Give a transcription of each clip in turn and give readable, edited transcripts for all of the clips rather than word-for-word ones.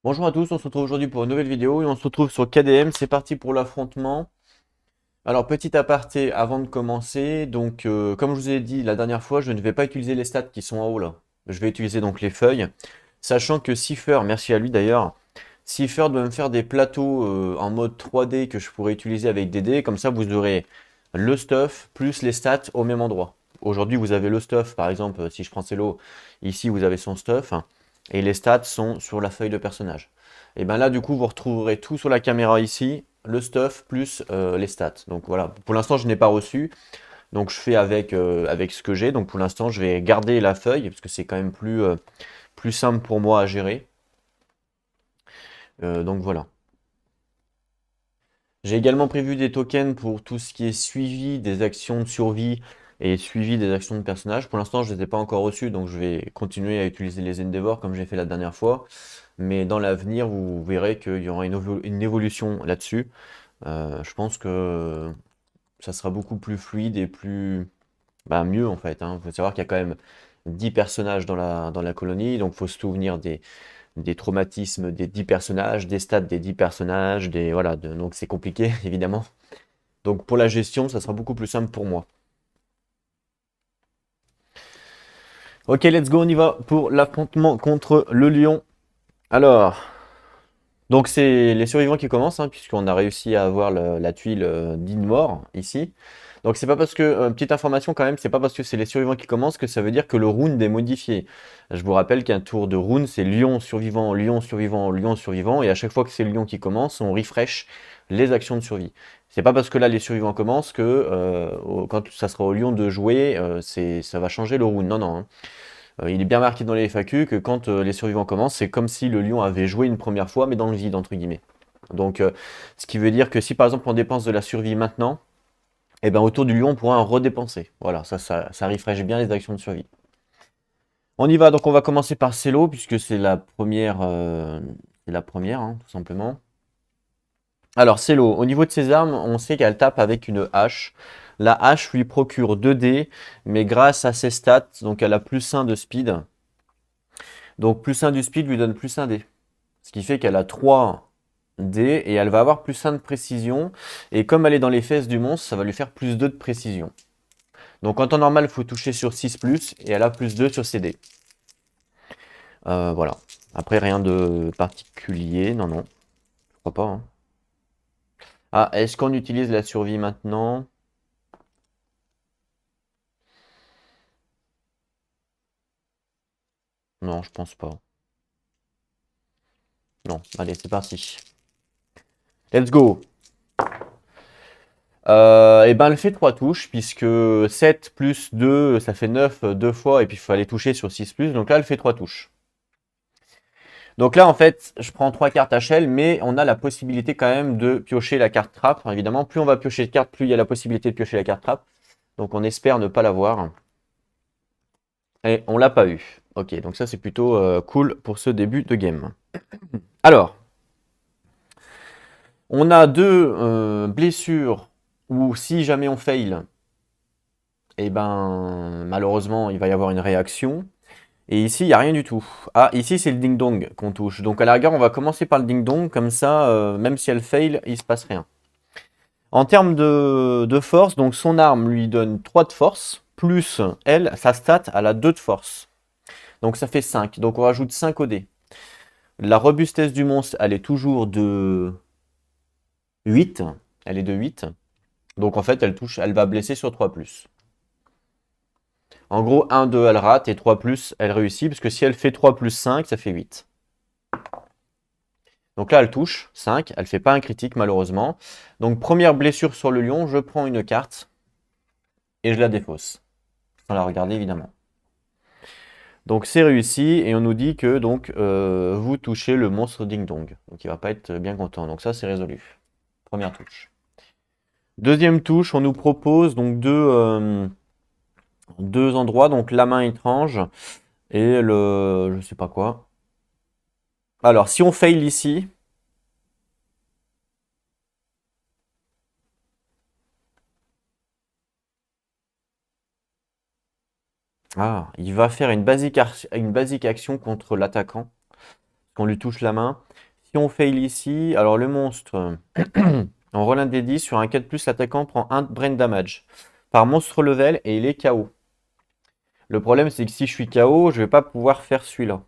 Bonjour à tous, on se retrouve aujourd'hui pour une nouvelle vidéo et on se retrouve sur KDM, c'est parti pour l'affrontement. Alors petit aparté avant de commencer, donc comme je vous ai dit la dernière fois, je ne vais pas utiliser les stats qui sont en haut là. Je vais utiliser donc les feuilles, sachant que Cipher, merci à lui d'ailleurs, Cipher doit me faire des plateaux en mode 3D que je pourrais utiliser avec des dés, comme ça vous aurez le stuff plus les stats au même endroit. Aujourd'hui vous avez le stuff, par exemple si je prends Celo, ici vous avez son stuff, et les stats sont sur la feuille de personnage. Et bien là du coup vous retrouverez tout sur la caméra ici, le stuff plus les stats. Donc voilà, pour l'instant je n'ai pas reçu, donc je fais avec ce que j'ai. Donc pour l'instant je vais garder la feuille, parce que c'est quand même plus simple pour moi à gérer. Donc voilà. J'ai également prévu des tokens pour tout ce qui est suivi des actions de survie et suivi des actions de personnage. Pour l'instant, je ne les ai pas encore reçus, donc je vais continuer à utiliser les Endeavor comme j'ai fait la dernière fois. Mais dans l'avenir, vous verrez qu'il y aura une évolution là-dessus. Je pense que ça sera beaucoup plus fluide et plus mieux en fait, hein. Il faut savoir qu'il y a quand même 10 personnages dans la colonie, donc il faut se souvenir des traumatismes des 10 personnages, des stats des 10 personnages, voilà, donc c'est compliqué évidemment. Donc pour la gestion, ça sera beaucoup plus simple pour moi. Ok, let's go, on y va pour l'affrontement contre le lion. Alors, donc c'est les survivants qui commencent, hein, puisqu'on a réussi à avoir la tuile d'Inmore ici. Donc c'est pas parce que, petite information quand même, c'est pas parce que c'est les survivants qui commencent que ça veut dire que le round est modifié. Je vous rappelle qu'un tour de round, c'est lion survivant, lion survivant, lion survivant, et à chaque fois que c'est le lion qui commence, on refresh les actions de survie. C'est pas parce que là les survivants commencent que quand ça sera au lion de jouer, ça va changer le round. Non, non, hein. Il est bien marqué dans les FAQ que quand les survivants commencent, c'est comme si le lion avait joué une première fois, mais dans le vide, entre guillemets. Donc, ce qui veut dire que si par exemple on dépense de la survie maintenant, et ben autour du lion, on pourra en redépenser. Voilà, ça refresh bien les actions de survie. On y va, donc on va commencer par Celo, puisque c'est la première, hein, tout simplement. Alors, Celo, au niveau de ses armes, on sait qu'elle tape avec une hache. La hache lui procure 2 dés, mais grâce à ses stats, donc elle a plus 1 de speed. Donc plus 1 du speed lui donne plus 1 dé. Ce qui fait qu'elle a 3 dés et elle va avoir plus 1 de précision. Et comme elle est dans les fesses du monstre, ça va lui faire plus 2 de précision. Donc en temps normal, il faut toucher sur 6+, et elle a plus 2 sur ses dés. Voilà. Après, rien de particulier. Non, non. Je crois pas, hein. Ah, est-ce qu'on utilise la survie maintenant? Non, je pense pas. Non. Allez, c'est parti. Let's go. Et ben, elle fait 3 touches, puisque 7 plus 2, ça fait 9 deux fois, et puis il faut aller toucher sur 6+. Donc là, elle fait 3 touches. Donc là, en fait, je prends 3 cartes HL, mais on a la possibilité quand même de piocher la carte trappe. Enfin, évidemment, plus on va piocher de cartes, plus il y a la possibilité de piocher la carte trappe. Donc on espère ne pas l'avoir. Et on l'a pas eu. Ok, donc ça c'est plutôt cool pour ce début de game. Alors, on a deux blessures où si jamais on fail, et ben malheureusement il va y avoir une réaction. Et ici il n'y a rien du tout. Ah, ici c'est le ding-dong qu'on touche. Donc à la rigueur on va commencer par le ding-dong, comme ça même si elle fail, il se passe rien. En termes de force, donc son arme lui donne 3 de force, plus elle, sa stat, elle a 2 de force. Donc ça fait 5. Donc on rajoute 5 au dé. La robustesse du monstre, elle est toujours de 8. Elle est de 8. Donc en fait, elle va blesser sur 3+. En gros, 1, 2, elle rate et 3+, elle réussit. Parce que si elle fait 3+5, ça fait 8. Donc là, elle touche 5. Elle fait pas un critique, malheureusement. Donc première blessure sur le lion, je prends une carte et je la défausse. Sans la regarder, évidemment. Donc c'est réussi et on nous dit que donc vous touchez le monstre Ding Dong. Donc il va pas être bien content. Donc ça, c'est résolu. Première touche. Deuxième touche, on nous propose donc deux endroits, donc la main étrange et je sais pas quoi. Alors, si on fail ici, il va faire une basique action contre l'attaquant. qu'on lui touche la main. Si on fail ici, alors le monstre, on roule un D10 sur un 4+, l'attaquant prend 1 brain damage par monstre level et il est KO. Le problème, c'est que si je suis KO, je vais pas pouvoir faire celui-là.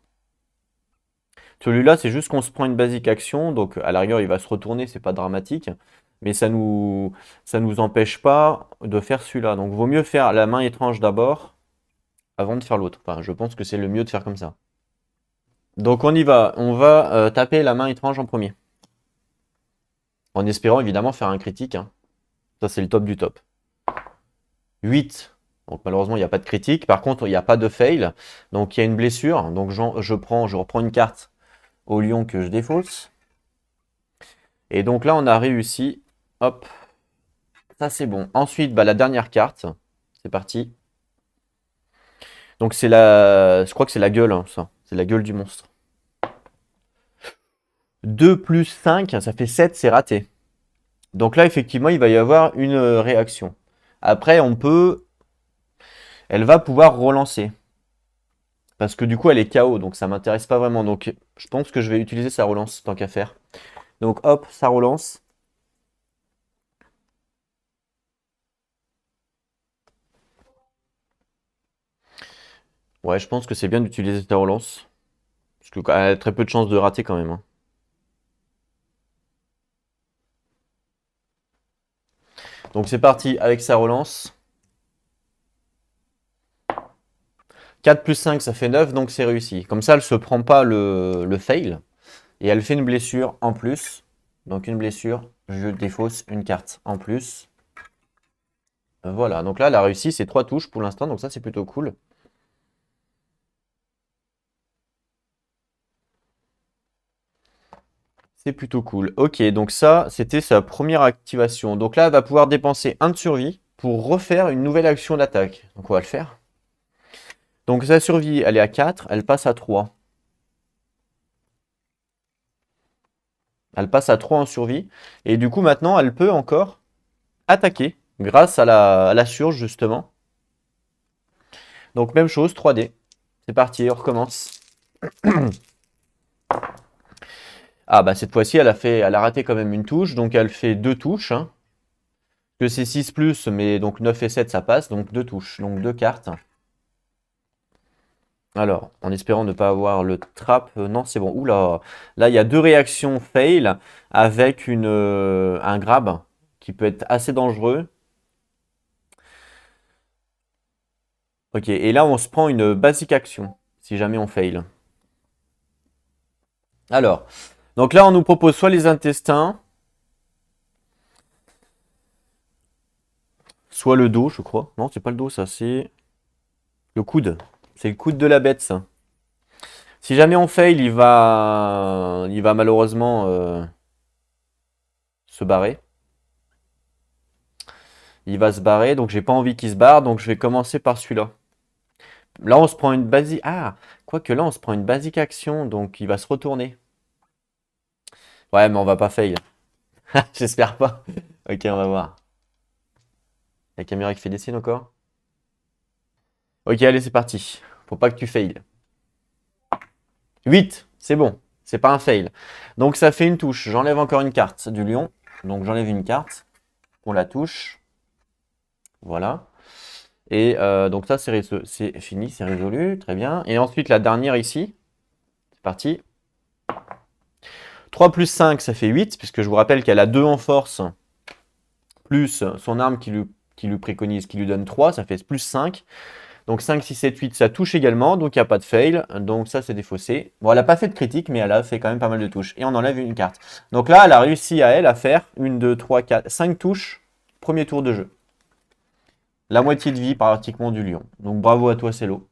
Celui-là, c'est juste qu'on se prend une basique action, donc à la rigueur, il va se retourner, c'est pas dramatique, mais ça nous empêche pas de faire celui-là. Donc, vaut mieux faire la main étrange d'abord avant de faire l'autre. Enfin, je pense que c'est le mieux de faire comme ça. Donc, on y va. On va taper la main étrange en premier, en espérant évidemment faire un critique, hein. Ça, c'est le top du top. 8. Donc malheureusement, il n'y a pas de critique. Par contre, il n'y a pas de fail. Donc il y a une blessure. Donc je reprends une carte au lion que je défausse. Et donc là, on a réussi. Hop. Ça, c'est bon. Ensuite, bah, la dernière carte. C'est parti. Donc c'est la... Je crois que c'est la gueule, hein, ça. C'est la gueule du monstre. 2 plus 5, ça fait 7, c'est raté. Donc là, effectivement, il va y avoir une réaction. Après, on peut... Elle va pouvoir relancer. Parce que du coup, elle est KO, donc ça m'intéresse pas vraiment. Donc je pense que je vais utiliser sa relance, tant qu'à faire. Donc hop, ça relance. Ouais, je pense que c'est bien d'utiliser sa relance. Parce qu'elle a très peu de chances de rater quand même, hein. Donc c'est parti avec sa relance. 4 plus 5, ça fait 9, donc c'est réussi. Comme ça, elle se prend pas le fail. Et elle fait une blessure en plus. Donc une blessure, je défausse une carte en plus. Voilà, donc là, elle a réussi, c'est 3 touches pour l'instant, donc ça, c'est plutôt cool. C'est plutôt cool. Ok, donc ça, c'était sa première activation. Donc là, elle va pouvoir dépenser 1 de survie pour refaire une nouvelle action d'attaque. Donc on va le faire. Donc sa survie, elle est à 4, elle passe à 3. Elle passe à 3 en survie. Et du coup, maintenant, elle peut encore attaquer grâce à la surge, justement. Donc même chose, 3D. C'est parti, on recommence. Ah bah cette fois-ci, elle a raté quand même une touche, donc elle fait 2 touches, hein. Que c'est 6 plus, mais donc 9 et 7 ça passe, donc 2 touches, donc 2 cartes. Alors, en espérant ne pas avoir le trap, non c'est bon. Oula, là il y a 2 réactions fail avec un grab qui peut être assez dangereux. Ok, et là on se prend une basic action si jamais on fail. Alors, donc là on nous propose soit les intestins, soit le dos, je crois. Non, c'est pas le dos, ça, c'est le coude. C'est le coude de la bête, ça. Si jamais on fail, il va malheureusement se barrer. Il va se barrer, donc j'ai pas envie qu'il se barre, donc je vais commencer par celui-là. Là, on se prend une basique. Ah, quoique là, on se prend une basique action, donc il va se retourner. Ouais, mais on va pas fail. J'espère pas. Ok, on va voir. La caméra qui fait des signes encore. Ok, allez, c'est parti. Faut pas que tu fail. 8, c'est bon. C'est pas un fail. Donc ça fait une touche. J'enlève encore une carte du lion. Donc j'enlève une carte. On la touche. Voilà. Et donc ça, c'est fini, c'est résolu. Très bien. Et ensuite, la dernière ici. C'est parti. 3 plus 5, ça fait 8, puisque je vous rappelle qu'elle a 2 en force, plus son arme qui lui préconise, qui lui donne 3, ça fait plus 5. Donc 5, 6, 7, 8, ça touche également, donc il n'y a pas de fail, donc ça c'est défaussé. Bon, elle n'a pas fait de critique, mais elle a fait quand même pas mal de touches. Et on enlève une carte. Donc là, elle a réussi à faire 1, 2, 3, 4, 5 touches, premier tour de jeu. La moitié de vie pratiquement du lion. Donc bravo à toi, Celo.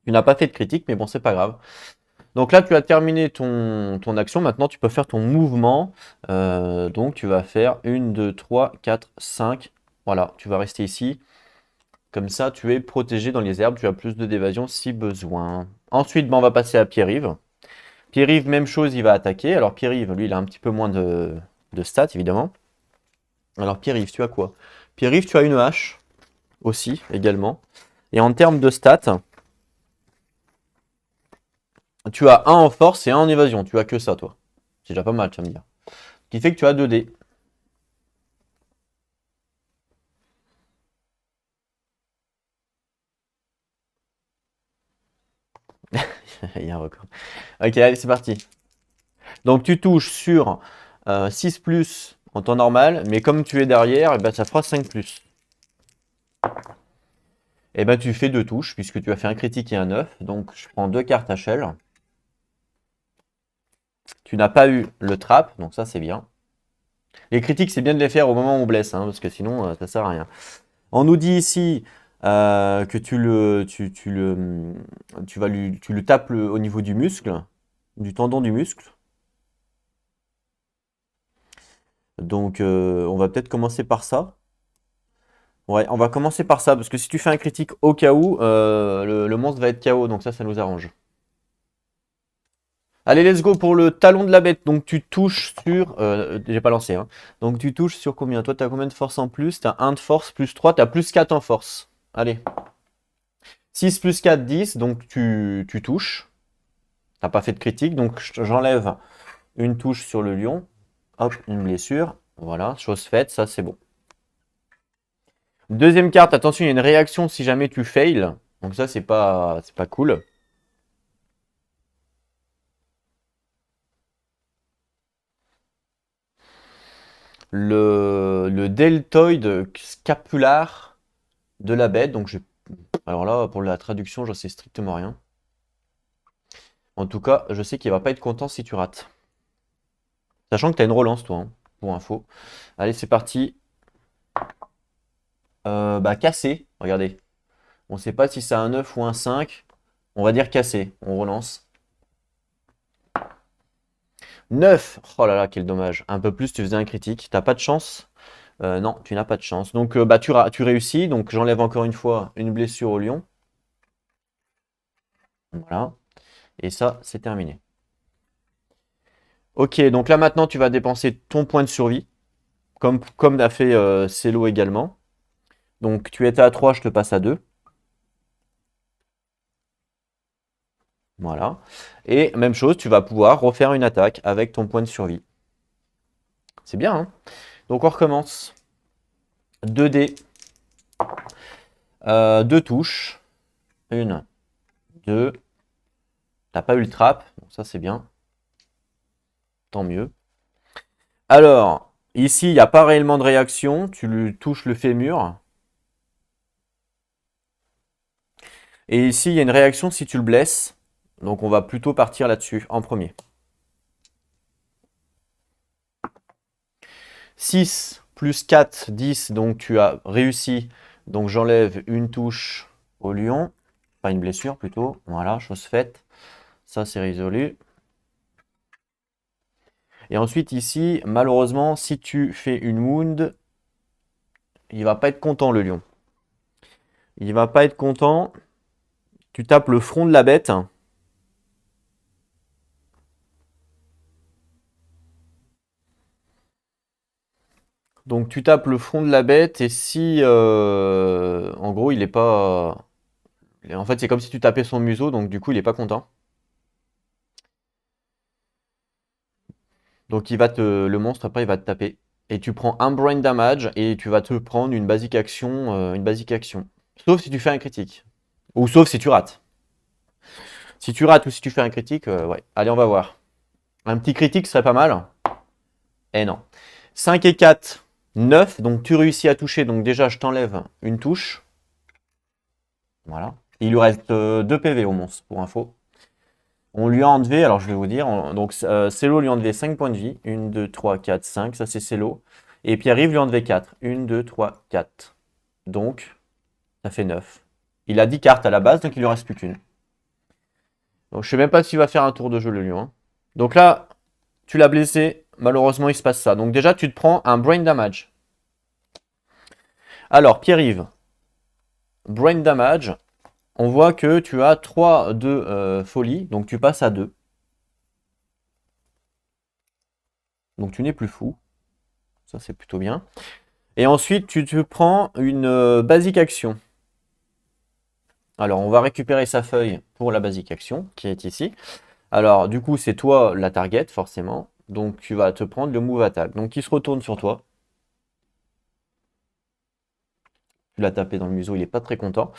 Tu n'as pas fait de critique, mais bon, c'est pas grave. Donc là, tu as terminé ton action. Maintenant, tu peux faire ton mouvement. Donc, tu vas faire 1, 2, 3, 4, 5. Voilà, tu vas rester ici. Comme ça, tu es protégé dans les herbes. Tu as plus de d'évasion si besoin. Ensuite, on va passer à Pierre-Yves. Pierre-Yves, même chose, il va attaquer. Alors, Pierre-Yves, lui, il a un petit peu moins de stats, évidemment. Alors, Pierre-Yves, tu as quoi? Pierre-Yves, tu as une hache aussi, également. Et en termes de stats, Tu as un en force et un en évasion. Tu as que ça, toi. C'est déjà pas mal, tu vas me dire. Ce qui fait que tu as 2 dés. Il y a un record. Ok, allez, c'est parti. Donc tu touches sur 6 plus en temps normal, mais comme tu es derrière, eh ben, ça fera 5 plus. Et ben tu fais 2 touches, puisque tu as fait un critique et un 9. Donc je prends 2 cartes HL. Tu n'as pas eu le trap, donc ça c'est bien. Les critiques, c'est bien de les faire au moment où on blesse, hein, parce que sinon ça sert à rien. On nous dit ici que tu le tapes au niveau du muscle, du tendon du muscle. Donc on va peut-être commencer par ça. Ouais, on va commencer par ça, parce que si tu fais un critique au cas où, le monstre va être KO, donc ça nous arrange. Allez, let's go pour le talon de la bête. Donc tu touches sur... j'ai pas lancé, hein. Donc tu touches sur combien? Toi, t'as combien de force en plus? T'as 1 de force, plus 3, t'as plus 4 en force. Allez. 6 plus 4, 10, donc tu touches. T'as pas fait de critique, donc j'enlève une touche sur le lion. Hop, une blessure. Voilà, chose faite, ça c'est bon. Deuxième carte, attention, il y a une réaction si jamais tu fails. Donc ça, c'est pas cool. Le deltoïde scapulaire de la bête. Donc alors là, pour la traduction, je sais strictement rien. En tout cas, je sais qu'il va pas être content si tu rates. Sachant que tu as une relance, toi, hein, pour info. Allez, c'est parti. Bah, cassé. Regardez. On ne sait pas si c'est un 9 ou un 5. On va dire cassé. On relance. 9. Oh là là, quel dommage. Un peu plus, tu faisais un critique. T'as pas de chance? Non, tu n'as pas de chance. Donc, bah, tu réussis. Donc, j'enlève encore une fois une blessure au lion. Voilà. Et ça, c'est terminé. Ok, donc là maintenant, tu vas dépenser ton point de survie. Comme l'a fait Celo également. Donc, tu étais à 3, je te passe à 2. Voilà. Et même chose, tu vas pouvoir refaire une attaque avec ton point de survie. C'est bien, hein? Donc, on recommence. 2 dés. 2 touches. 1, 2. T'as pas eu le trap, donc ça c'est bien. Tant mieux. Alors, ici, il n'y a pas réellement de réaction. Tu lui touches le fémur. Et ici, il y a une réaction si tu le blesses. Donc, on va plutôt partir là-dessus en premier. 6 plus 4, 10. Donc, tu as réussi. Donc, j'enlève une touche au lion. Pas une blessure plutôt. Voilà, chose faite. Ça, c'est résolu. Et ensuite, ici, malheureusement, si tu fais une wound, il va pas être content, le lion. Il va pas être content. Tu tapes le front de la bête. Donc tu tapes le front de la bête et si en gros il est pas. En fait c'est comme si tu tapais son museau, donc du coup il est pas content. Donc le monstre après il va te taper. Et tu prends un brain damage et tu vas te prendre une basic action, une basic action. Sauf si tu fais un critique. Ou sauf si tu rates. Si tu rates ou si tu fais un critique, ouais. Allez on va voir. Un petit critique serait pas mal. Eh non. 5 et 4, 9. Donc tu réussis à toucher. Donc déjà je t'enlève une touche. Voilà. Il lui reste 2 PV au monstre, pour info. On lui a enlevé, alors je vais vous dire, donc Celo lui a enlevé 5 points de vie. 1, 2, 3, 4, 5, ça c'est Celo. Et Pierre-Yves lui a enlevé 4. 1, 2, 3, 4. Donc, ça fait 9. Il a 10 cartes à la base, donc il lui reste plus qu'une. Donc je sais même pas s'il va faire un tour de jeu le lion, hein. Donc là, tu l'as blessé, malheureusement il se passe ça. Donc déjà, tu te prends un brain damage. Alors, Pierre-Yves, brain damage, on voit que tu as 3 de folie, donc tu passes à 2. Donc tu n'es plus fou. Ça, c'est plutôt bien. Et ensuite, tu te prends une basic action. Alors, on va récupérer sa feuille pour la basic action, qui est ici. Alors, du coup, c'est toi la target, forcément. Donc, tu vas te prendre le move attack. Donc, il se retourne sur toi. Tu l'as tapé dans le museau, il n'est pas très content.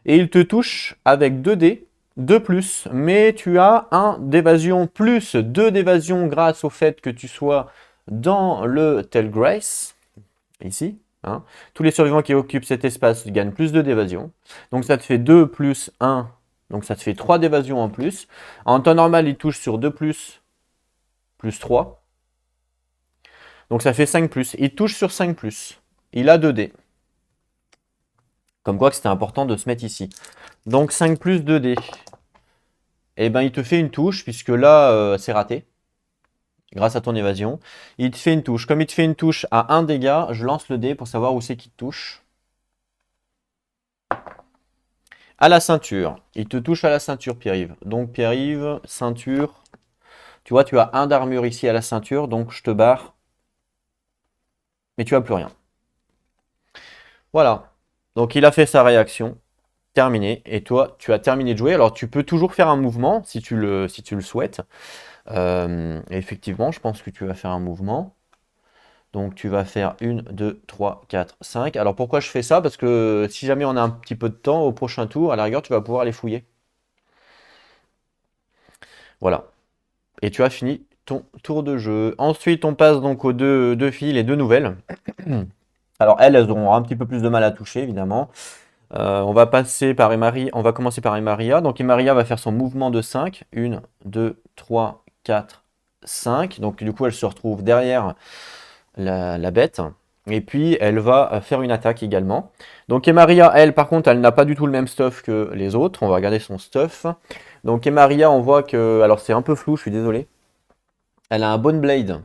Et il te touche avec 2 dés, 2 plus. Mais tu as un d'évasion plus 2 d'évasion grâce au fait que tu sois dans le Tell Grace. Ici. Hein. Tous les survivants qui occupent cet espace gagnent plus 2 d'évasion. Donc, ça te fait 2 plus 1. Donc, ça te fait 3 d'évasion en plus. En temps normal, il touche sur 2 plus 3. Donc ça fait 5 plus. Il touche sur 5 plus. Il a 2 dés. Comme quoi que c'était important de se mettre ici. Donc 5 plus 2 dés. Et ben il te fait une touche, puisque là c'est raté. Grâce à ton évasion. Il te fait une touche. Comme il te fait une touche à 1 dégât, je lance le dé pour savoir où c'est qu'il te touche. À la ceinture. Il te touche à la ceinture, Pierre-Yves. Donc Pierre-Yves, ceinture. Tu vois, tu as 1 d'armure ici à la ceinture, donc je te barre. Mais tu as plus rien. Voilà. Donc il a fait sa réaction. Terminé. Et toi, tu as terminé de jouer. Alors, tu peux toujours faire un mouvement si tu le souhaites. Effectivement, je pense que tu vas faire un mouvement. Donc, tu vas faire 1, 2, 3, 4, 5. Alors, pourquoi je fais ça? Parce que si jamais on a un petit peu de temps au prochain tour, à la rigueur, tu vas pouvoir les fouiller. Voilà. Et tu as fini ton tour de jeu. Ensuite, on passe donc aux deux filles, les deux nouvelles. Alors, elles auront un petit peu plus de mal à toucher, évidemment. On va on va commencer par Emaria. Donc Emaria va faire son mouvement de 5. 1, 2, 3, 4, 5. Donc du coup, elle se retrouve derrière la bête. Et puis, elle va faire une attaque également. Donc Emaria, elle, par contre, elle n'a pas du tout le même stuff que les autres. On va regarder son stuff. Donc Emaria, on voit que... Alors c'est un peu flou, je suis désolé. Elle a un Bone Blade.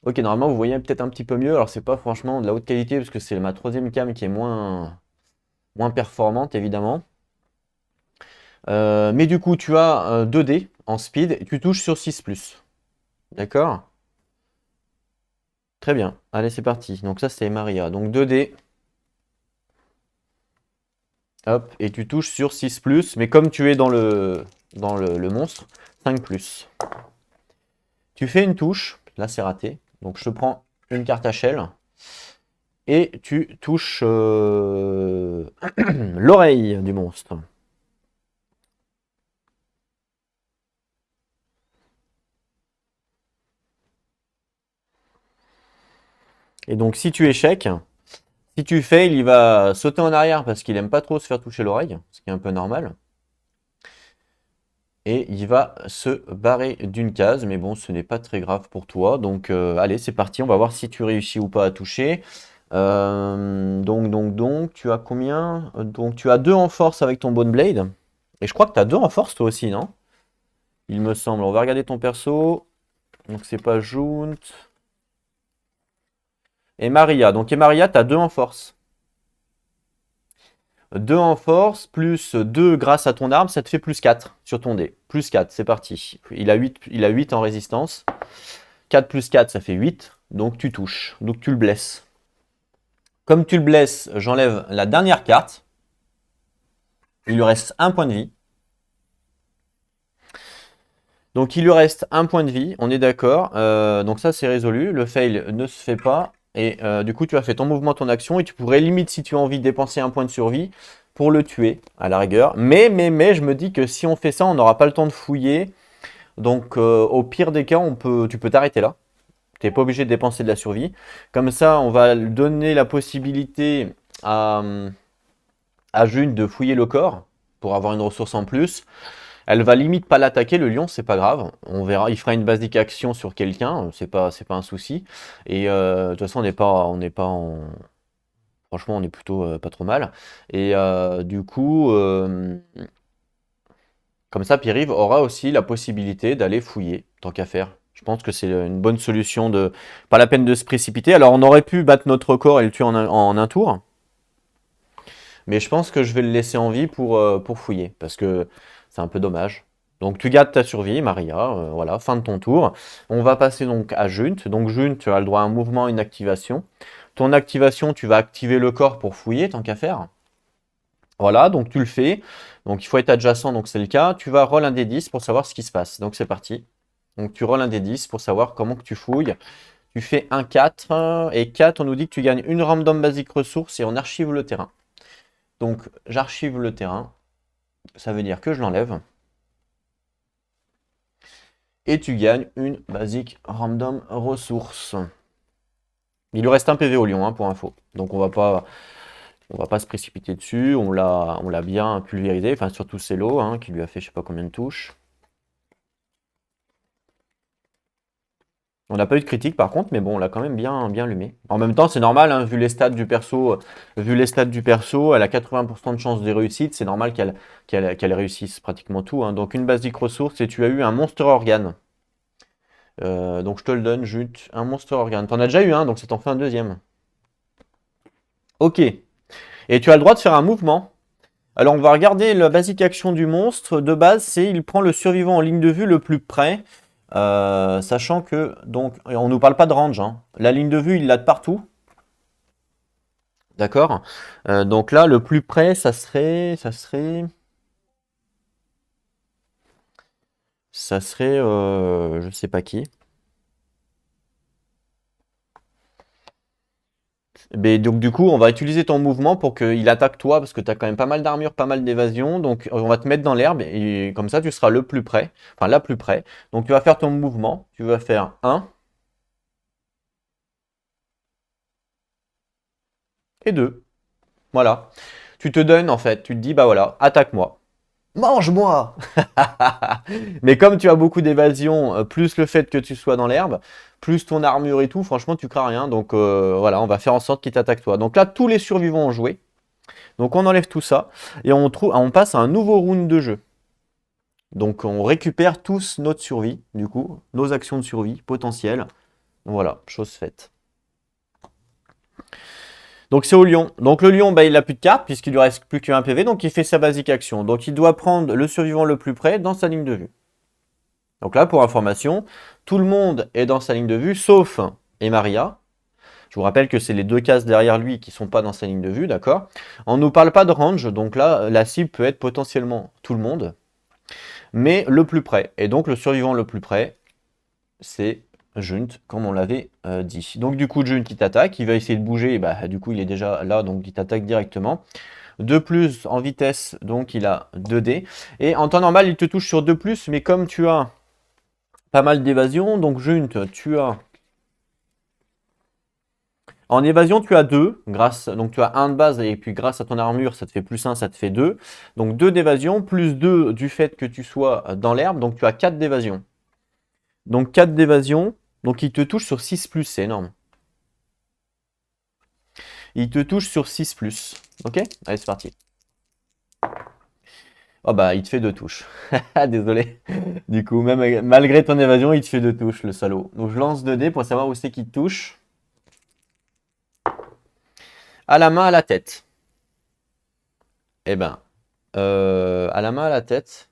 Ok, normalement, vous voyez peut-être un petit peu mieux. Alors c'est pas franchement de la haute qualité, parce que c'est ma troisième cam qui est moins performante, évidemment. Mais du coup, tu as 2 dés en speed et tu touches sur 6+. D'accord? Très bien. Allez, c'est parti. Donc ça, c'est Maria. Donc 2 dés. Hop, et tu touches sur 6+. Mais comme tu es dans le monstre, 5+. Tu fais une touche. Là, c'est raté. Donc je te prends une carte HL. Et tu touches l'oreille du monstre. Et donc, si tu échecs, si tu fail, il va sauter en arrière parce qu'il aime pas trop se faire toucher l'oreille, ce qui est un peu normal. Et il va se barrer d'une case, mais bon, ce n'est pas très grave pour toi. Donc, allez, c'est parti, on va voir si tu réussis ou pas à toucher. Donc, tu as combien? Donc, tu as 2 en force avec ton Bone Blade. Et je crois que tu as 2 en force toi aussi, non? Il me semble. On va regarder ton perso. Donc, c'est pas Junt. Et Maria. Donc, et Maria, tu as 2 en force. 2 en force, plus 2 grâce à ton arme, ça te fait plus 4 sur ton dé. Plus 4, c'est parti. Il a 8 en résistance. 4 plus 4, ça fait 8. Donc tu touches. Donc tu le blesses. Comme tu le blesses, j'enlève la dernière carte. Il lui reste un point de vie. Donc il lui reste un point de vie, on est d'accord. Donc ça c'est résolu. Le fail ne se fait pas. Et du coup tu as fait ton mouvement, ton action. Et tu pourrais limite si tu as envie de dépenser un point de survie pour le tuer à la rigueur. Mais je me dis que si on fait ça, on n'aura pas le temps de fouiller. Donc au pire des cas, tu peux t'arrêter là. Tu n'es pas obligé de dépenser de la survie. Comme ça, on va donner la possibilité à June de fouiller le corps pour avoir une ressource en plus. Elle va limite pas l'attaquer, le lion, c'est pas grave. On verra, il fera une basique action sur quelqu'un, c'est pas un souci. Et de toute façon, on n'est pas en. Franchement, on est plutôt pas trop mal. Et du coup, comme ça, Pierre-Yves aura aussi la possibilité d'aller fouiller, tant qu'à faire. Je pense que c'est une bonne solution de. Pas la peine de se précipiter. Alors, on aurait pu battre notre record et le tuer en un tour. Mais je pense que je vais le laisser en vie pour fouiller, parce que c'est un peu dommage. Donc tu gardes ta survie, Maria, voilà, fin de ton tour. On va passer donc à Junt. Donc Junt, tu as le droit à un mouvement, une activation. Ton activation, tu vas activer le corps pour fouiller, tant qu'à faire. Voilà, donc tu le fais. Donc il faut être adjacent, donc c'est le cas. Tu vas roll un des 10 pour savoir ce qui se passe. Donc c'est parti. Donc tu rolls un des 10 pour savoir comment que tu fouilles. Tu fais un 4 et 4, on nous dit que tu gagnes une random basic ressource et on archive le terrain. Donc j'archive le terrain. Ça veut dire que je l'enlève. Et tu gagnes une basic random ressource. Il lui reste un PV au lion, hein, pour info. Donc on va pas se précipiter dessus. On l'a bien pulvérisé. Enfin surtout Celo, hein, qui lui a fait je sais pas combien de touches. On n'a pas eu de critique par contre, mais bon, on l'a quand même bien allumé. En même temps, c'est normal, hein, vu les stats du perso, elle a 80% de chances de réussite, c'est normal qu'elle réussisse pratiquement tout, hein. Donc une basique ressource, et tu as eu un Monster Organ. Donc je te le donne, Jute, un Monster Organ. T'en as déjà eu un, donc ça t'en fait un deuxième. Ok. Et tu as le droit de faire un mouvement. Alors on va regarder la basique action du monstre. De base, c'est il prend le survivant en ligne de vue le plus près. Sachant que, donc, on nous parle pas de range, hein. La ligne de vue, il l'a de partout. D'accord? Donc là, le plus près, je sais pas qui. Mais donc du coup, on va utiliser ton mouvement pour qu'il attaque toi, parce que tu as quand même pas mal d'armure, pas mal d'évasion. Donc on va te mettre dans l'herbe, et comme ça, tu seras le plus près, enfin la plus près. Donc tu vas faire ton mouvement, tu vas faire un et 2. Voilà. Tu te donnes en fait, tu te dis, bah voilà, attaque-moi. Mange-moi! Mais comme tu as beaucoup d'évasion, plus le fait que tu sois dans l'herbe, plus ton armure et tout, franchement, tu crains rien. Donc voilà, on va faire en sorte qu'il t'attaque toi. Donc là, tous les survivants ont joué. Donc on enlève tout ça et on passe à un nouveau round de jeu. Donc on récupère tous notre survie, du coup, nos actions de survie potentielles. Voilà, chose faite. Donc c'est au lion. Donc le lion, bah, il n'a plus de carte puisqu'il lui reste plus qu'un PV, donc il fait sa basique action. Donc il doit prendre le survivant le plus près dans sa ligne de vue. Donc là, pour information, tout le monde est dans sa ligne de vue, sauf Emaria. Je vous rappelle que c'est les deux cases derrière lui qui ne sont pas dans sa ligne de vue, d'accord? On ne nous parle pas de range, donc là, la cible peut être potentiellement tout le monde, mais le plus près. Et donc le survivant le plus près, c'est Junt, comme on l'avait dit. Donc du coup, Junt, il t'attaque, il va essayer de bouger, et bah, du coup, il est déjà là, donc il t'attaque directement. De plus en vitesse, donc il a 2D. Et en temps normal, il te touche sur 2+, mais comme tu as pas mal d'évasion, donc Junt, tu as... En évasion, tu as 2, donc tu as 1 de base, et puis grâce à ton armure, ça te fait +1, ça te fait 2. Donc 2 d'évasion, plus 2 du fait que tu sois dans l'herbe, donc tu as 4 d'évasion. Donc 4 d'évasion, donc il te touche sur 6+, c'est énorme. Il te touche sur 6+, ok? Allez, c'est parti. Oh bah, il te fait 2 touches. Désolé. Du coup, même malgré ton évasion, il te fait 2 touches, le salaud. Donc je lance 2 dés pour savoir où c'est qu'il te touche. À la main, à la tête. Eh ben, à la main, à la tête,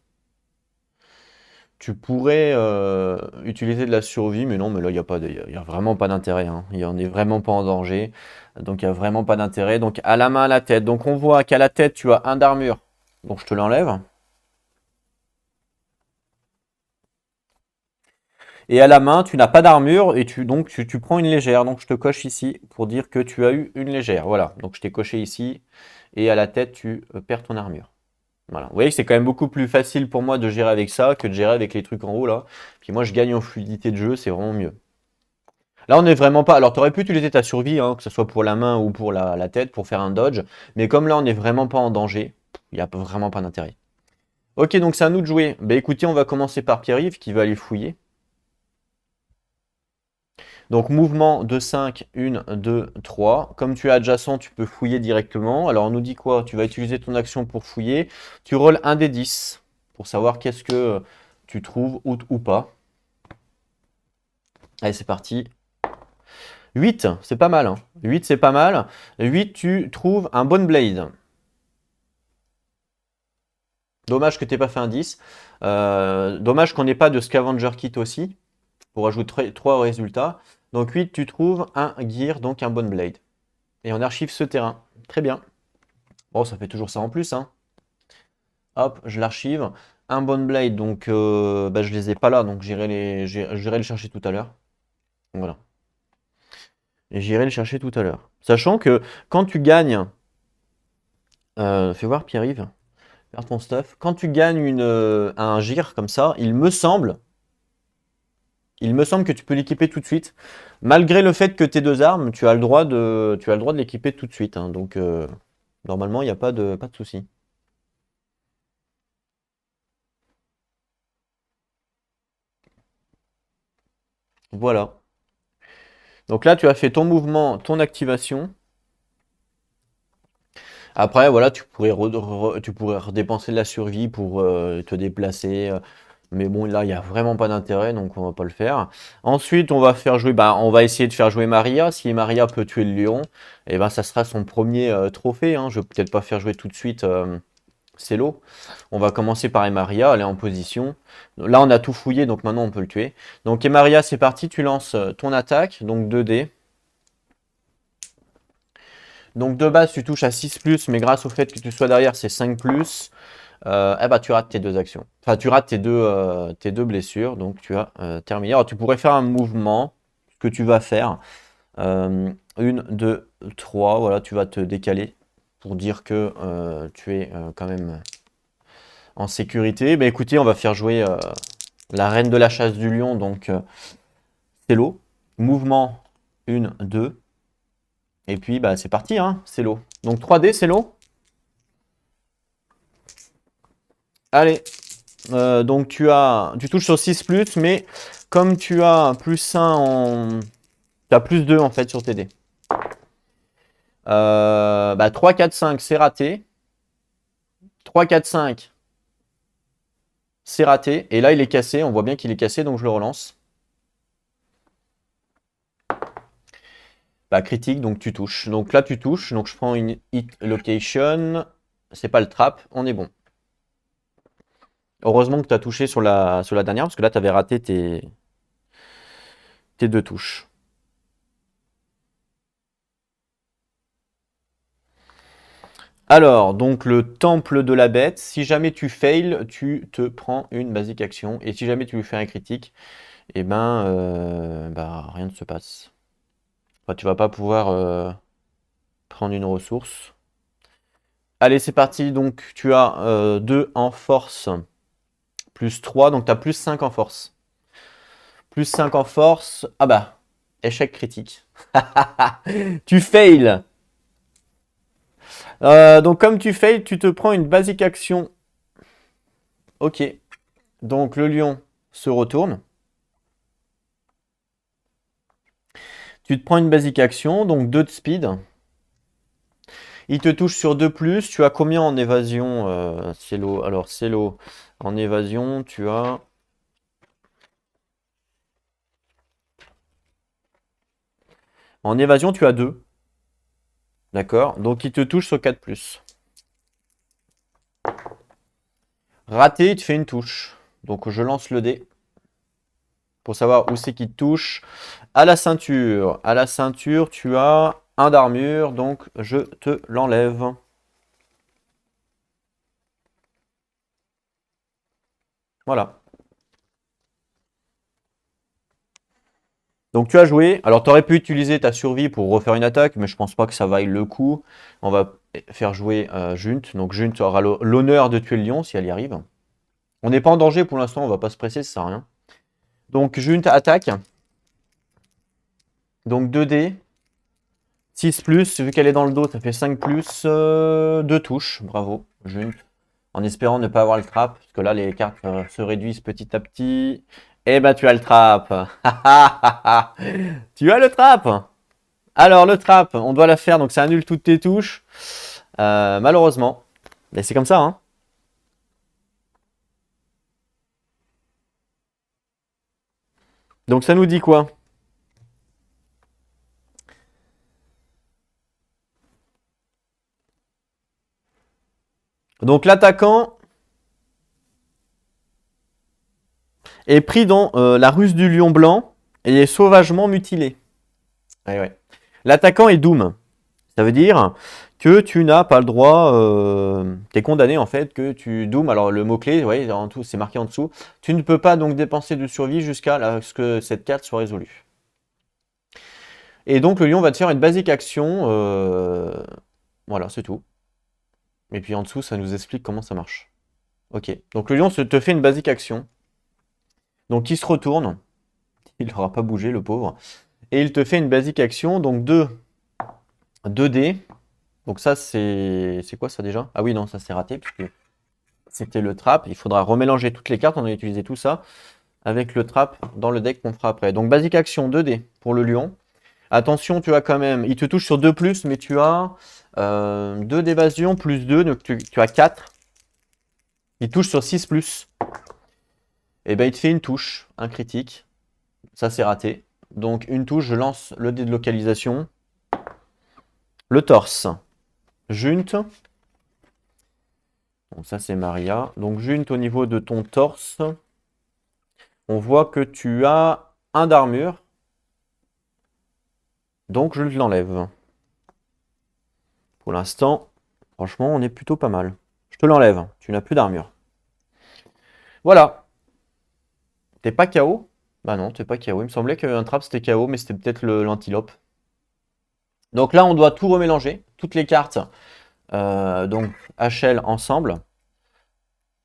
tu pourrais utiliser de la survie, mais non, mais là, il y a vraiment pas d'intérêt, hein. Il en est vraiment pas en danger. Donc, il n'y a vraiment pas d'intérêt. Donc, à la main, à la tête. Donc, on voit qu'à la tête, tu as un d'armure. Donc, je te l'enlève. Et à la main, tu n'as pas d'armure et tu prends une légère. Donc, je te coche ici pour dire que tu as eu une légère. Voilà. Donc, je t'ai coché ici. Et à la tête, tu perds ton armure. Voilà. Vous voyez que c'est quand même beaucoup plus facile pour moi de gérer avec ça que de gérer avec les trucs en haut là. Puis moi, je gagne en fluidité de jeu, c'est vraiment mieux. Là, on n'est vraiment pas. Alors, tu aurais pu utiliser ta survie, hein, que ce soit pour la main ou pour la tête, pour faire un dodge. Mais comme là, on n'est vraiment pas en danger, il n'y a vraiment pas d'intérêt. Ok, donc c'est à nous de jouer. Bah écoutez, on va commencer par Pierre-Yves qui va aller fouiller. Donc, mouvement de 5, 1, 2, 3. Comme tu es adjacent, tu peux fouiller directement. Alors, on nous dit quoi? Tu vas utiliser ton action pour fouiller. Tu rolls un des 10 pour savoir qu'est-ce que tu trouves ou pas. Allez, c'est parti. 8, c'est pas mal, hein. 8, c'est pas mal. 8, tu trouves un Bone Blade. Dommage que tu n'aies pas fait un 10. Dommage qu'on n'ait pas de Scavenger Kit aussi, pour ajouter 3 au résultat. Donc 8, tu trouves un Gear, donc un Bone Blade. Et on archive ce terrain. Très bien. Bon, ça fait toujours ça en plus, hein. Hop, je l'archive. Un Bone Blade, donc bah, je les ai pas là, donc j'irai le chercher tout à l'heure. Voilà. Et j'irai le chercher tout à l'heure. Sachant que quand tu gagnes, fais voir Pierre-Yves, perds ton stuff. Quand tu gagnes un gire comme ça, il me semble que tu peux l'équiper tout de suite. Malgré le fait que tes deux armes, tu as le droit de l'équiper tout de suite, hein. Donc normalement, il n'y a pas de souci. Voilà. Donc là, tu as fait ton mouvement, ton activation. Après, voilà, tu pourrais redépenser de la survie pour te déplacer. Mais bon, là, il n'y a vraiment pas d'intérêt, donc on va pas le faire. Ensuite, on va faire jouer, bah, on va essayer de faire jouer Maria. Si Maria peut tuer le lion, et ben, ça sera son premier trophée, hein. Je vais peut-être pas faire jouer tout de suite Celo. On va commencer par Emaria, elle est en position. Là, on a tout fouillé, donc maintenant on peut le tuer. Donc Emaria, c'est parti, tu lances ton attaque, donc 2 dés. Donc de base, tu touches à 6+, mais grâce au fait que tu sois derrière, c'est 5+. Eh ben, tu rates tes deux actions. Enfin, tu rates tes deux blessures, donc tu as terminé. Alors, tu pourrais faire un mouvement, ce que tu vas faire. 1, 2, 3, voilà, tu vas te décaler pour dire que tu es quand même en sécurité. Ben, écoutez, on va faire jouer la reine de la chasse du lion, donc Celo. Mouvement 1, 2. Et puis, bah, c'est parti, hein, Celo. Donc 3D, Celo. Allez. Donc tu touches sur 6+, mais comme tu as +1 tu as +2 en fait sur tes dés. Bah, 3, 4, 5, c'est raté. 3, 4, 5, c'est raté. Et là, il est cassé. On voit bien qu'il est cassé, donc je le relance. Bah, critique, donc tu touches. Donc là, tu touches. Donc je prends une hit location. C'est pas le trap. On est bon. Heureusement que tu as touché sur la dernière, parce que là, tu avais raté tes deux touches. Alors, donc le temple de la bête, si jamais tu fails, tu te prends une basic action. Et si jamais tu lui fais un critique, eh ben, bah, rien ne se passe. Enfin, tu vas pas pouvoir prendre une ressource. Allez, c'est parti. Donc, tu as 2 en force, plus 3. Donc, tu as plus 5 en force. Plus 5 en force. Ah bah, échec critique. Tu fails. Donc, comme tu fails, tu te prends une basic action. Ok. Donc, le lion se retourne. Tu te prends une basic action, donc 2 de speed. Il te touche sur 2+. Tu as combien en évasion, Celo? Alors, Celo, en évasion, tu as... En évasion, tu as 2. D'accord? Donc, il te touche sur 4+. Raté, il te fait une touche. Donc, je lance le dé. Pour savoir où c'est qu'il te touche. À la ceinture. À la ceinture, tu as 1 d'armure. Donc, je te l'enlève. Voilà. Donc tu as joué. Alors tu aurais pu utiliser ta survie pour refaire une attaque, mais je pense pas que ça vaille le coup. On va faire jouer Junt. Donc Junt aura l'honneur de tuer le lion si elle y arrive. On n'est pas en danger pour l'instant, on va pas se presser, ça sert à rien. Donc Junt attaque. Donc 2 dés. 6+, vu qu'elle est dans le dos, ça fait 5+. 2 touches, bravo, Junt. En espérant ne pas avoir le trap, parce que là les cartes se réduisent petit à petit. Eh ben tu as le trap. Tu as le trap. Alors le trap, on doit la faire, donc ça annule toutes tes touches. Malheureusement. Mais c'est comme ça, hein. Donc ça nous dit quoi? Donc l'attaquant est pris dans la ruse du lion blanc et est sauvagement mutilé. Ouais, ouais. L'attaquant est Doom. Ça veut dire que tu n'as pas le droit, t'es condamné en fait, que tu dooms, alors le mot-clé, ouais, en tout, c'est marqué en dessous, tu ne peux pas donc dépenser de survie jusqu'à ce que cette carte soit résolue. Et donc le lion va te faire une basique action, voilà, c'est tout. Et puis en dessous, ça nous explique comment ça marche. Ok, donc le lion te fait une basique action, donc il se retourne, il n'aura pas bougé le pauvre, et il te fait une basique action, donc 2 dés. Donc ça, c'est quoi ça déjà? Ah oui, non, ça c'est raté, puisque c'était le trap. Il faudra remélanger toutes les cartes, on a utilisé tout ça, avec le trap dans le deck qu'on fera après. Donc basique action 2D pour le lion. Attention, tu as quand même, il te touche sur 2+, mais tu as 2 d'évasion plus 2, donc tu as 4. Il touche sur 6+. Et ben il te fait une touche, un critique. Ça c'est raté. Donc une touche, je lance le dé de localisation. Le torse. Junt. Donc ça c'est Maria. Donc Junt au niveau de ton torse. On voit que tu as un d'armure. Donc je l'enlève. Pour l'instant, franchement, on est plutôt pas mal. Je te l'enlève. Tu n'as plus d'armure. Voilà. T'es pas KO? Bah non, t'es pas KO. Il me semblait qu'un trap c'était KO, mais c'était peut-être l'antilope. Donc là, on doit tout remélanger. Toutes les cartes. Donc HL ensemble.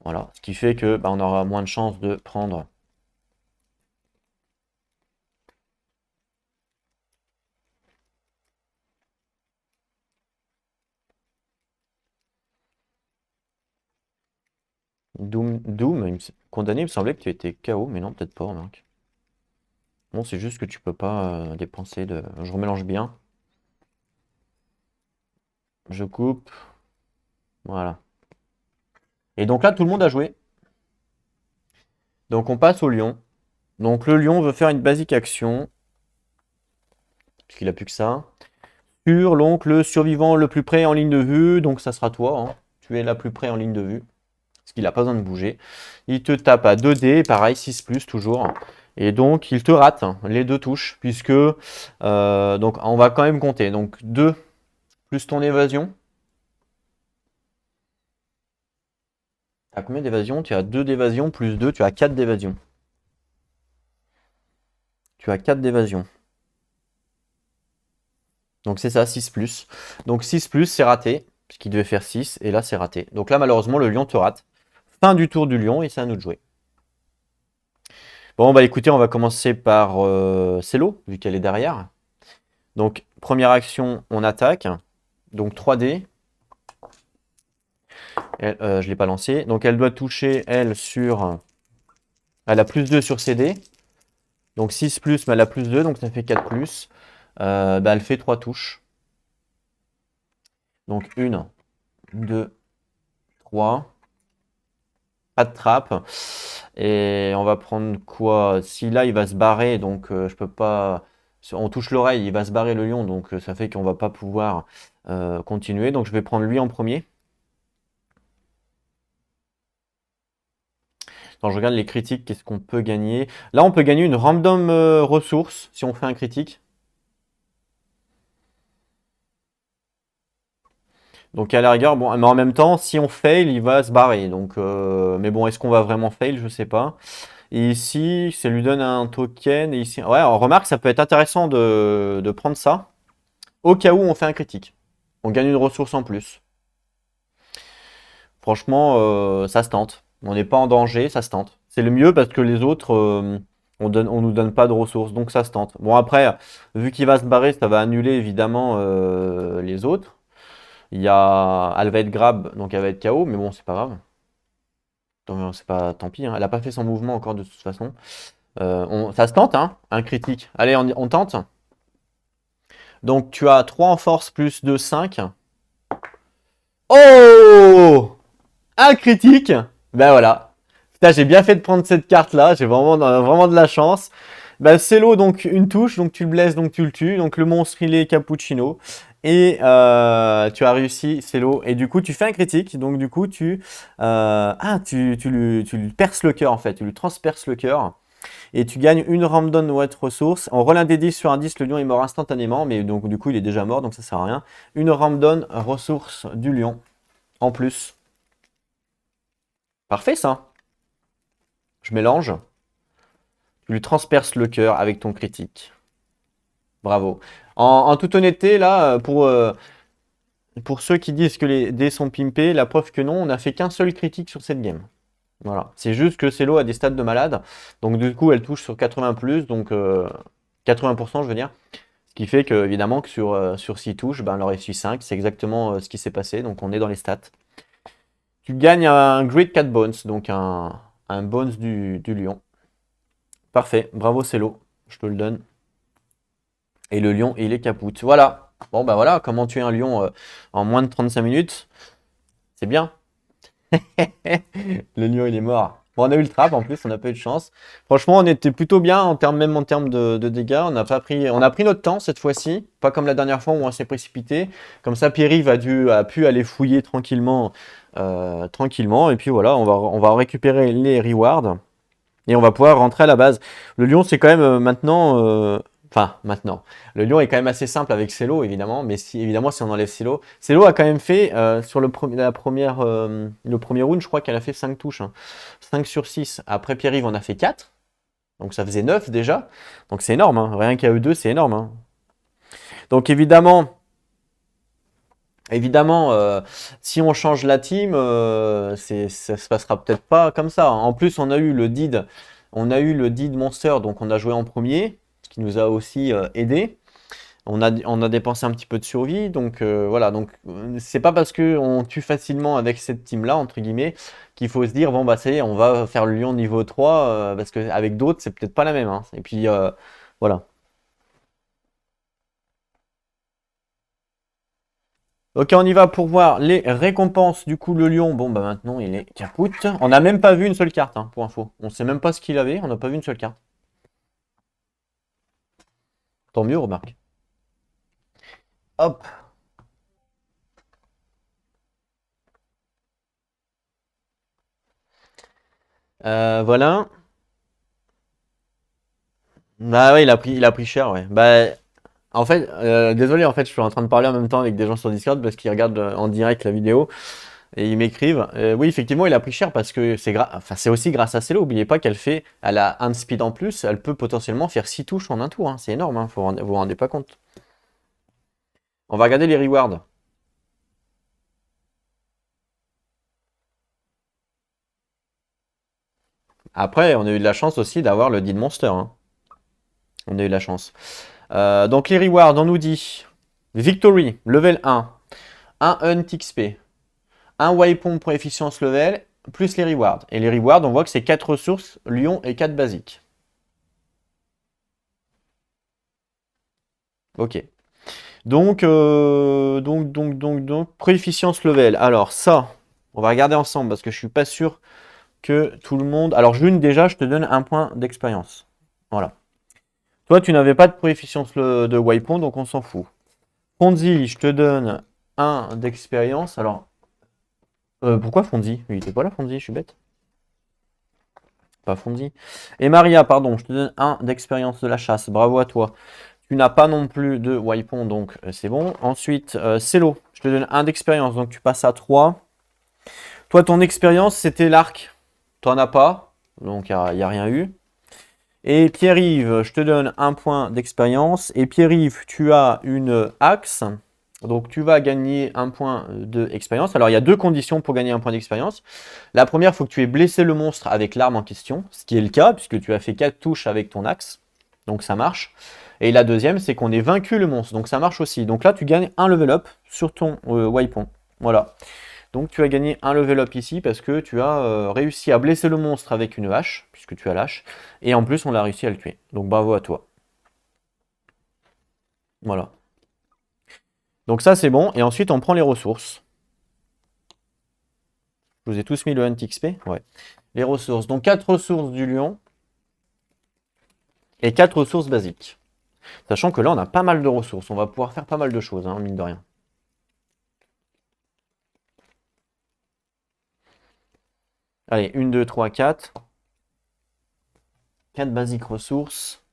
Voilà. Ce qui fait que bah, on aura moins de chances de prendre. Doom, condamné, il me semblait que tu étais KO, mais non, peut-être pas, mec. Bon, c'est juste que tu peux pas dépenser de. Je remélange bien. Je coupe. Voilà. Et donc là, tout le monde a joué. Donc on passe au lion. Donc le lion veut faire une basique action. Puisqu'il a plus que ça. Sur le survivant le plus près en ligne de vue. Donc ça sera toi. Hein. Tu es la plus près en ligne de vue. Parce qu'il n'a pas besoin de bouger. Il te tape à 2D. Pareil, 6+, toujours. Et donc il te rate hein, les 2 touches. Puisque donc on va quand même compter. Donc 2 plus ton évasion. Tu as combien d'évasion? Tu as 2 d'évasion plus 2. Tu as 4 d'évasion. Tu as 4 d'évasion. Donc c'est ça, 6+. Donc 6+, c'est raté, puisqu'il devait faire 6, et là c'est raté. Donc là, malheureusement, le lion te rate. Fin du tour du lion, et c'est à nous de jouer. Bon, bah écoutez, on va commencer par Celo, vu qu'elle est derrière. Donc, première action, on attaque. Donc 3D. Je ne l'ai pas lancé. Donc elle doit toucher, elle, sur... Elle a +2 sur CD. Donc 6+, mais elle a +2, donc ça fait 4+. Bah, elle fait 3 touches. Donc 1, 2, 3. Pas de trappe. Et on va prendre quoi? Si là il va se barrer, donc je peux pas. On touche l'oreille, il va se barrer le lion, donc ça fait qu'on va pas pouvoir continuer. Donc je vais prendre lui en premier. Quand je regarde les critiques, qu'est-ce qu'on peut gagner? Là on peut gagner une random ressource si on fait un critique. Donc à la rigueur, bon, mais en même temps, si on fail, il va se barrer. Donc, mais bon, est-ce qu'on va vraiment fail? Je sais pas. Et ici, ça lui donne un token. Et ici, ouais, on remarque, ça peut être intéressant de prendre ça. Au cas où on fait un critique. On gagne une ressource en plus. Franchement, ça se tente. On n'est pas en danger, ça se tente. C'est le mieux parce que les autres, on nous donne pas de ressources. Donc ça se tente. Bon, après, vu qu'il va se barrer, ça va annuler évidemment les autres. Elle va être grab, donc elle va être KO, mais bon, c'est pas grave. C'est pas, tant pis, hein. Elle a pas fait son mouvement encore de toute façon. Ça se tente, hein, un critique. Allez, on tente. Donc tu as 3 en force plus 2, 5. Oh! Un critique! Ben voilà. Putain, j'ai bien fait de prendre cette carte-là. J'ai vraiment de la chance. Ben, Celo, donc une touche, donc tu le blesses, donc tu le tues. Donc le monstre, il est Cappuccino. Et tu as réussi, Celo. Et du coup, tu fais un critique. Donc du coup, tu lui perces le cœur, en fait. Tu lui transperces le cœur. Et tu gagnes une random white ressource. On roule un D10 sur un 10, le lion est mort instantanément, mais donc du coup il est déjà mort, donc ça sert à rien. Une random ressource du lion en plus. Parfait ça. Je mélange. Tu lui transperces le cœur avec ton critique. Bravo. En toute honnêteté, là, pour ceux qui disent que les dés sont pimpés, la preuve que non, on n'a fait qu'un seul critique sur cette game. Voilà. C'est juste que Celo a des stats de malade. Donc du coup, elle touche sur 80 plus, donc 80% je veux dire. Ce qui fait que, évidemment, que sur 6 touches, ben, elle aurait réussi 5. C'est exactement ce qui s'est passé. Donc on est dans les stats. Tu gagnes un Great Cat Bones, donc un bones du lion. Parfait. Bravo Celo. Je te le donne. Et le lion, il est capoute. Voilà. Bon, bah voilà, comment tuer un lion en moins de 35 minutes. C'est bien. Le lion, il est mort. Bon, on a eu le trap en plus, on n'a pas eu de chance. Franchement, on était plutôt bien même en termes de dégâts. On a pris notre temps cette fois-ci, pas comme la dernière fois où on s'est précipité. Comme ça, Pierre-Yves a pu aller fouiller tranquillement, tranquillement. Et puis voilà, on va récupérer les rewards et on va pouvoir rentrer à la base. Le lion, c'est quand même maintenant. Enfin, maintenant. Le lion est quand même assez simple avec Celo, évidemment. Mais évidemment, si on enlève Celo. Celo a quand même fait, sur le premier round, je crois qu'elle a fait 5 touches. Hein. 5 sur 6. Après Pierre-Yves, on a fait 4. Donc ça faisait 9 déjà. Donc c'est énorme. Hein. Rien qu'à eux deux, c'est énorme. Hein. Donc évidemment, si on change la team, ça se passera peut-être pas comme ça. En plus, on a eu le Deed Monster, donc on a joué en premier, ce qui nous a aussi aidé. On a dépensé un petit peu de survie, donc voilà. Donc c'est pas parce que on tue facilement avec cette team-là, entre guillemets, qu'il faut se dire bon bah ça y est, on va faire le lion niveau 3, parce qu'avec d'autres, c'est peut-être pas la même. Hein. Et puis voilà. Ok, on y va pour voir les récompenses. Du coup, le lion, bon, bah maintenant, il est capoute. On n'a même pas vu une seule carte, hein, pour info. On sait même pas ce qu'il avait, on n'a pas vu une seule carte. Tant mieux, remarque. Hop. Voilà. Bah ouais, il a pris cher, ouais. Bah, en fait, désolé, en fait, je suis en train de parler en même temps avec des gens sur Discord parce qu'ils regardent en direct la vidéo et ils m'écrivent. Oui, effectivement, il a pris cher parce que enfin, c'est aussi grâce à Celo. N'oubliez pas elle a un speed en plus, elle peut potentiellement faire 6 touches en un tour. Hein. C'est énorme, hein, vous vous rendez pas compte. On va regarder les rewards. Après, on a eu de la chance aussi d'avoir le Deed Monster. Hein. On a eu de la chance. Donc les rewards, on nous dit Victory, level 1, un Hunt XP, un Weapon pour efficience level, plus les rewards. Et les rewards, on voit que c'est 4 ressources, Lion et 4 basiques. Ok. Donc, préefficience level. Alors ça, on va regarder ensemble parce que je suis pas sûr que tout le monde. Alors June, déjà, je te donne un point d'expérience. Voilà. Toi, tu n'avais pas de préefficience de Waypoint, donc on s'en fout. Fonzie, je te donne un d'expérience. Alors, pourquoi Fonzie? Il était pas là, Fonzie, je suis bête. Pas Fonzie. Et Maria, pardon, je te donne un d'expérience de la chasse. Bravo à toi. Tu n'as pas non plus de Waypoint, donc c'est bon. Ensuite, Celo, je te donne un d'expérience, donc tu passes à 3. Toi, ton expérience, c'était l'arc. Tu n'en as pas, donc il n'y a rien eu. Et Pierre-Yves, je te donne un point d'expérience. Et Pierre-Yves, tu as une axe. Donc tu vas gagner un point d'expérience. Alors il y a deux conditions pour gagner un point d'expérience. La première, il faut que tu aies blessé le monstre avec l'arme en question, ce qui est le cas puisque tu as fait 4 touches avec ton axe. Donc ça marche. Et la deuxième, c'est qu'on ait vaincu le monstre. Donc ça marche aussi. Donc là, tu gagnes un level up sur ton waypoint. Voilà. Donc tu as gagné un level up ici parce que tu as réussi à blesser le monstre avec une hache, puisque tu as l'hache. Et en plus, on a réussi à le tuer. Donc bravo à toi. Voilà. Donc ça, c'est bon. Et ensuite, on prend les ressources. Je vous ai tous mis le Hunt XP. Ouais. Les ressources. Donc 4 ressources du lion et 4 ressources basiques. Sachant que là, on a pas mal de ressources. On va pouvoir faire pas mal de choses, hein, mine de rien. Allez, 1, 2, 3, 4. 4 basiques ressources.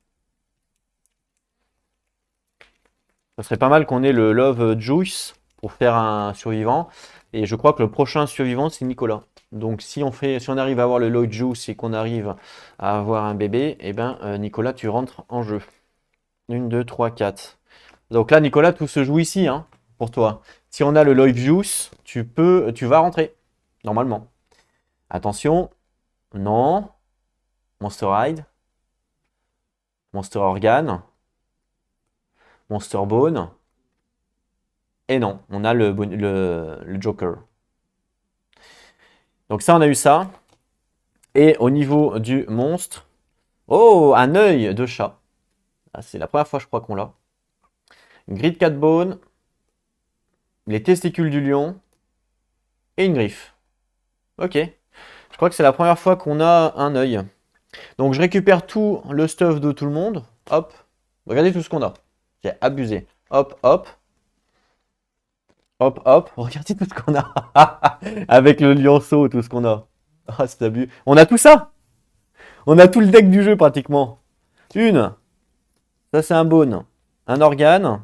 Ça serait pas mal qu'on ait le Love Juice pour faire un survivant. Et je crois que le prochain survivant, c'est Nicolas. Donc si on arrive à avoir le Love Juice et qu'on arrive à avoir un bébé, eh ben Nicolas, tu rentres en jeu. 1, 2, 3, 4. Donc là, Nicolas, tout se joue ici, hein, pour toi. Si on a le Love Juice, tu vas rentrer, normalement. Attention, non. Monster Hide. Monster Organ. Monster Bone. Et non, on a le Joker. Donc ça, on a eu ça. Et au niveau du monstre, oh, un œil de chat. Ah, c'est la première fois, je crois, qu'on l'a. Grid 4 Bone, les testicules du lion et une griffe. Ok. Je crois que c'est la première fois qu'on a un œil. Donc je récupère tout le stuff de tout le monde. Hop. Regardez tout ce qu'on a. C'est abusé. Hop, hop. Hop, hop. Regardez tout ce qu'on a. Avec le lionceau, tout ce qu'on a. Ah, c'est abusé. On a tout ça. On a tout le deck du jeu pratiquement. Ça c'est un bone. Un organe.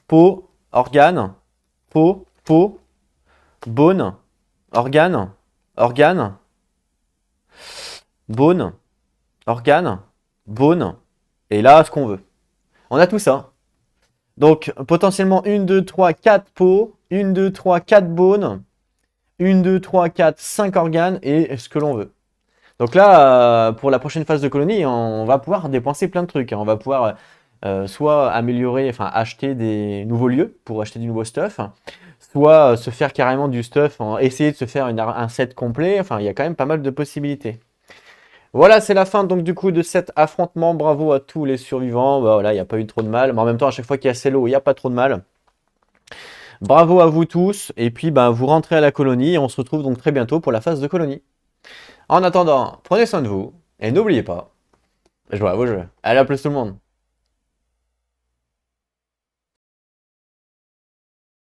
Peau. Organe. Peau. Peau. Bone. Organe. Organe. Bone. Organe. Bone. Et là, ce qu'on veut. On a tout ça. Donc, potentiellement 1, 2, 3, 4 peaux. 1, 2, 3, 4 bones. 1, 2, 3, 4, 5 organes. Et ce que l'on veut. Donc là, pour la prochaine phase de colonie, on va pouvoir dépenser plein de trucs. On va pouvoir soit améliorer, enfin acheter des nouveaux lieux pour acheter du nouveau stuff. Soit se faire carrément du stuff, essayer de se faire un set complet. Enfin, il y a quand même pas mal de possibilités. Voilà, c'est la fin donc du coup de cet affrontement. Bravo à tous les survivants. Bah, voilà, il n'y a pas eu trop de mal. Mais en même temps, à chaque fois qu'il y a Cello, il n'y a pas trop de mal. Bravo à vous tous. Et puis, bah, vous rentrez à la colonie. Et on se retrouve donc très bientôt pour la phase de colonie. En attendant, prenez soin de vous. Et n'oubliez pas, jouez à vos jeux. Allez, à plus tout le monde.